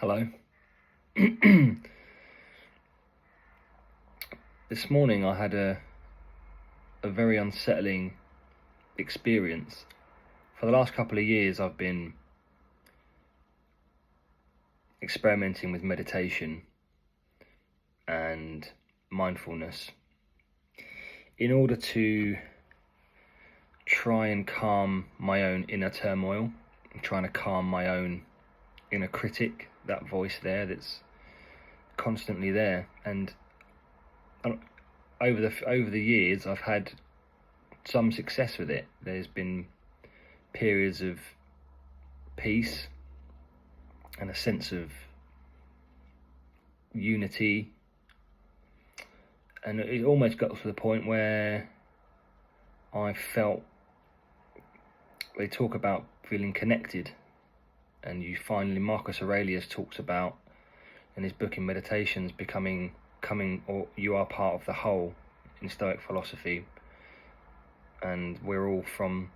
Hello. This morning I had a very unsettling experience. For the last couple of years I've been experimenting with meditation and mindfulness in order to try and calm my own inner turmoil. I'm trying to calm my own inner critic, that voice there that's constantly there. And over the years I've had some success with it. There's been periods of peace and a sense of unity, and it almost got to the point where I felt, they talk about feeling connected, and Marcus Aurelius talks about in his book in Meditations or you are part of the whole in Stoic philosophy, and we're all from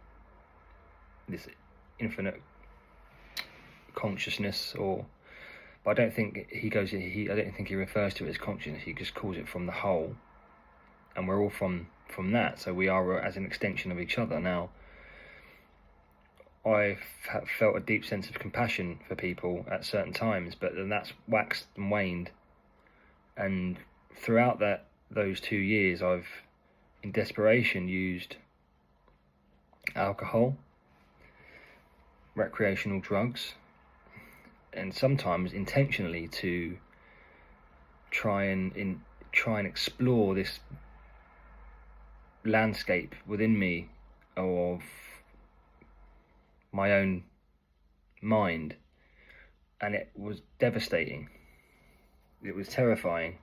this infinite consciousness, but I don't think I don't think he refers to it as consciousness. He just calls it from the whole, and we're all from that. So we are as an extension of each other. Now, I've felt a deep sense of compassion for people at certain times, but then that's waxed and waned. And throughout those 2 years, I've, in desperation, used alcohol, recreational drugs, and sometimes intentionally to try and explore this landscape within me of my own mind, and it was devastating. It was terrifying.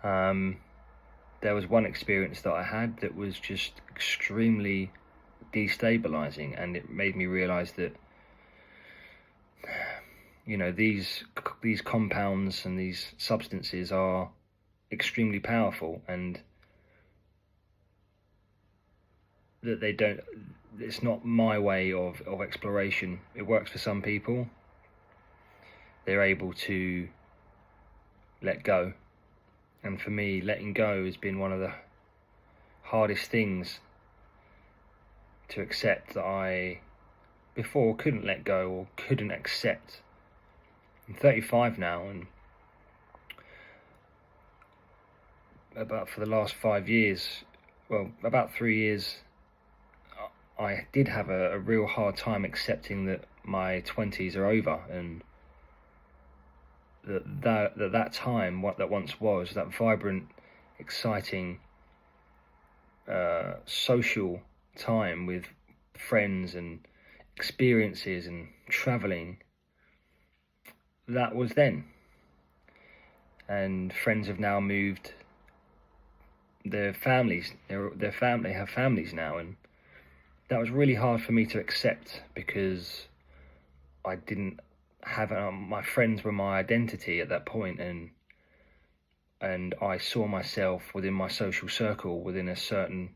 There was one experience that I had that was just extremely destabilizing, and it made me realize that these compounds and these substances are extremely powerful, and that it's not my way of exploration. It works for some people. They're able to let go, and for me, letting go has been one of the hardest things to accept, that I before couldn't let go or couldn't accept. I'm 35 now, and for the last 5 years, about 3 years, I did have a real hard time accepting that my 20s are over, and that time, what that once was, that vibrant, exciting, social time with friends and experiences and traveling, that was then. And friends have now moved their families, they have families now, and that was really hard for me to accept, because I didn't have my friends were my identity at that point, and I saw myself within my social circle within a certain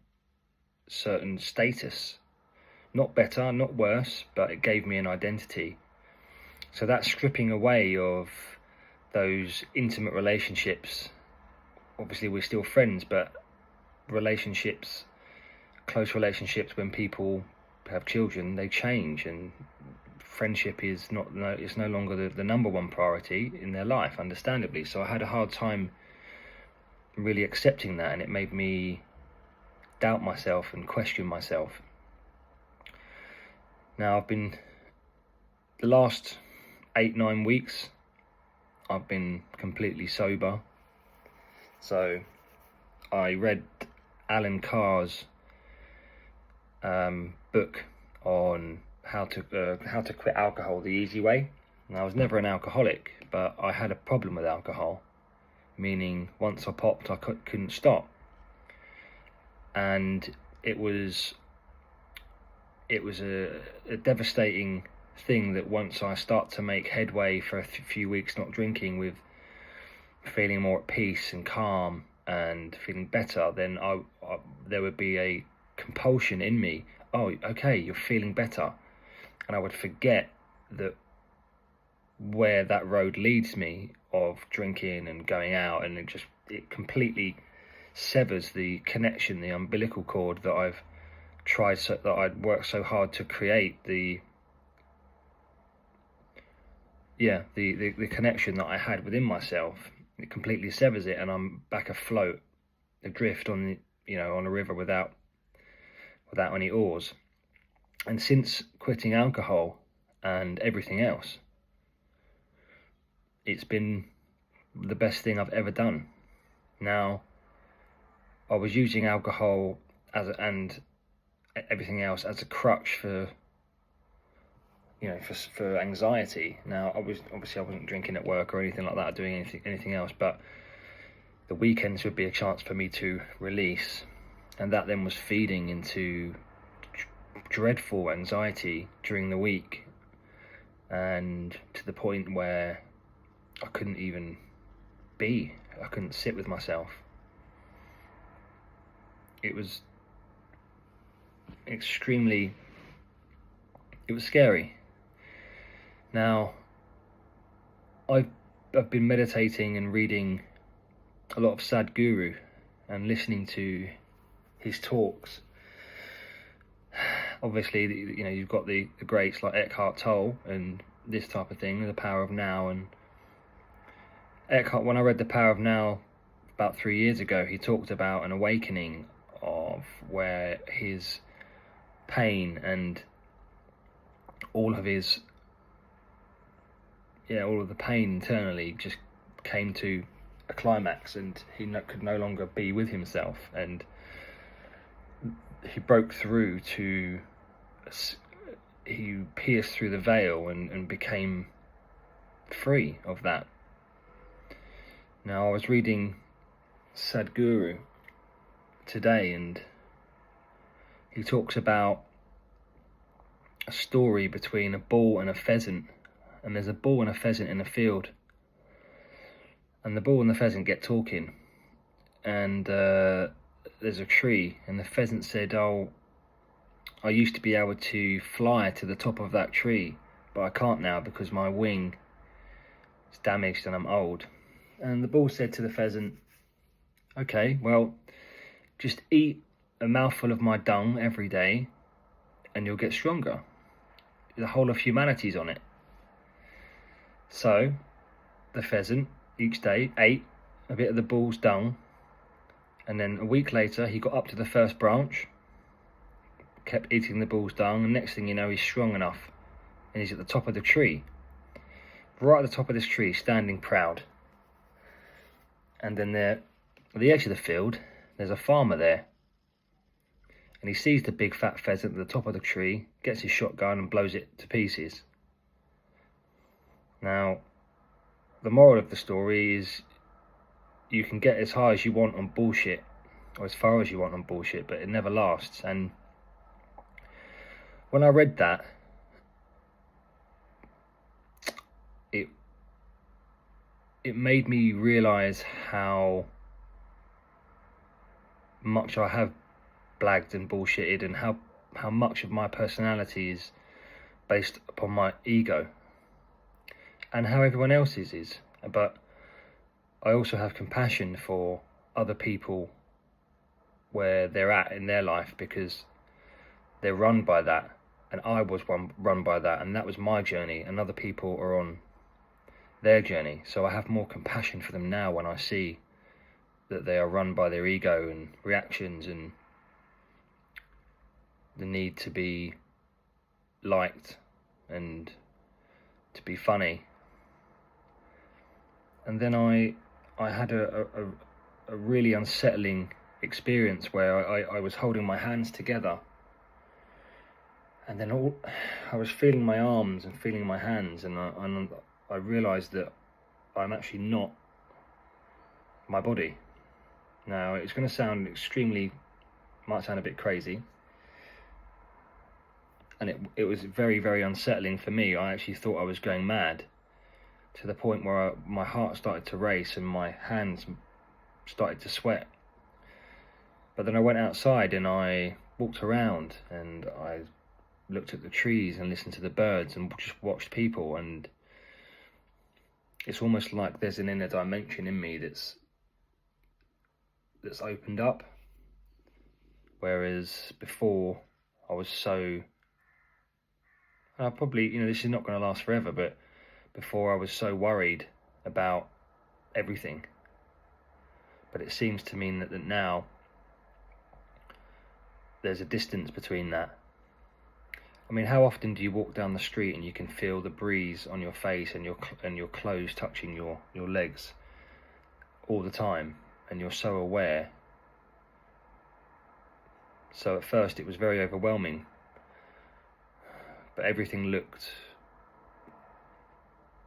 status, not better, not worse, but it gave me an identity. So that stripping away of those intimate relationships, obviously we're still friends, but close relationships, when people have children, they change, and friendship is it's no longer the number one priority in their life, understandably. So I had a hard time really accepting that, and it made me doubt myself and question myself. Now, the last 8-9 weeks, I've been completely sober. So I read Alan Carr's book on how to quit alcohol the easy way. And I was never an alcoholic, but I had a problem with alcohol, meaning once I popped, I couldn't stop. And it was a devastating thing that once I start to make headway for a few weeks not drinking, with feeling more at peace and calm and feeling better, then there would be a compulsion in me. Oh, okay, you're feeling better. And I would forget that where that road leads me of drinking and going out, and it completely severs the connection, the umbilical cord that I'd worked so hard to create, the connection that I had within myself. It completely severs it, and I'm back afloat, adrift on on a river without any oars. And since quitting alcohol and everything else, it's been the best thing I've ever done. Now, I was using alcohol and everything else as a crutch for anxiety. Now, I wasn't drinking at work or anything like that, or doing anything else, but the weekends would be a chance for me to release, and that then was feeding into dreadful anxiety during the week, and to the point where I couldn't even I couldn't sit with myself. It was scary. Now, I've been meditating and reading a lot of Sadhguru and listening to his talks. Obviously, you've got the greats like Eckhart Tolle and this type of thing, The Power of Now. And Eckhart, when I read The Power of Now about 3 years ago, he talked about an awakening of where his pain and all of the pain internally just came to a climax, and he could no longer be with himself, and he broke through he pierced through the veil and became free of that. Now, I was reading Sadhguru today, and he talks about a story between a bull and a pheasant, and there's a bull and a pheasant in a field, and the bull and the pheasant get talking, and there's a tree, and the pheasant said, "Oh, I used to be able to fly to the top of that tree, but I can't now because my wing is damaged and I'm old." And the bull said to the pheasant, "Okay, well, just eat a mouthful of my dung every day and you'll get stronger. The whole of humanity's on it." So the pheasant each day ate a bit of the bull's dung, and then a week later he got up to the first branch, kept eating the bull's dung, and next thing you know, he's strong enough and he's at the top of the tree, right at the top of this tree, standing proud. And then there, at the edge of the field, there's a farmer there, and he sees the big fat pheasant at the top of the tree, gets his shotgun and blows it to pieces. Now, the moral of the story is you can get as high as you want on bullshit, or as far as you want on bullshit, but it never lasts. And when I read that, it made me realise how much I have blagged and bullshitted, and how much of my personality is based upon my ego, and how everyone else's is. But I also have compassion for other people where they're at in their life, because they're run by that, and I was run by that, and that was my journey, and other people are on their journey. So I have more compassion for them now when I see that they are run by their ego and reactions and the need to be liked and to be funny. And then I had a really unsettling experience where I was holding my hands together, and then I was feeling my arms and feeling my hands, and I realised that I'm actually not my body. Now, it's going to sound might sound a bit crazy, and it was very, very unsettling for me. I actually thought I was going mad, to the point where my heart started to race and my hands started to sweat. But then I went outside and I walked around and I looked at the trees and listened to the birds and just watched people, and it's almost like there's an inner dimension in me that's opened up, whereas before I was so, probably, this is not going to last forever, but before I was so worried about everything. But it seems to mean that now there's a distance between that. I mean, how often do you walk down the street and you can feel the breeze on your face and your clothes touching your legs all the time, and you're so aware? So at first it was very overwhelming, but everything looked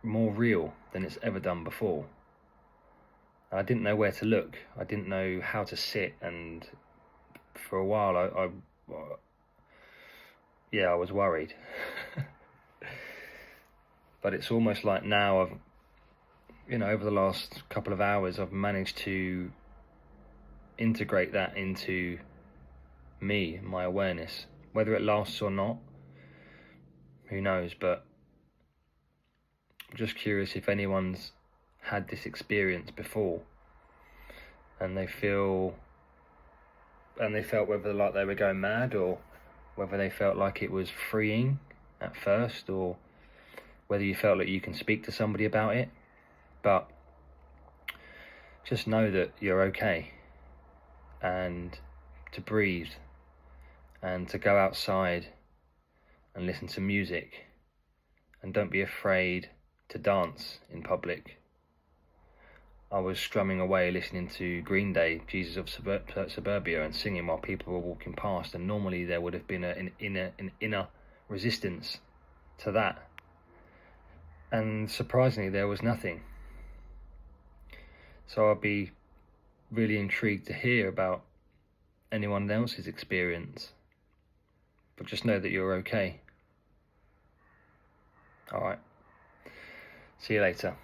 more real than it's ever done before. I didn't know where to look. I didn't know how to sit, and for a while I was worried. But it's almost like now I've, over the last couple of hours, I've managed to integrate that into me, my awareness. Whether it lasts or not, who knows, but I'm just curious if anyone's had this experience before and they felt whether like they were going mad, or whether they felt like it was freeing at first, or whether you felt like you can speak to somebody about it. But just know that you're okay, and to breathe, and to go outside and listen to music, and don't be afraid to dance in public. I was strumming away listening to Green Day, Jesus of Suburbia, and singing while people were walking past, and normally there would have been an inner resistance to that, and surprisingly there was nothing. So I'd be really intrigued to hear about anyone else's experience, but just know that you're okay. Alright, see you later.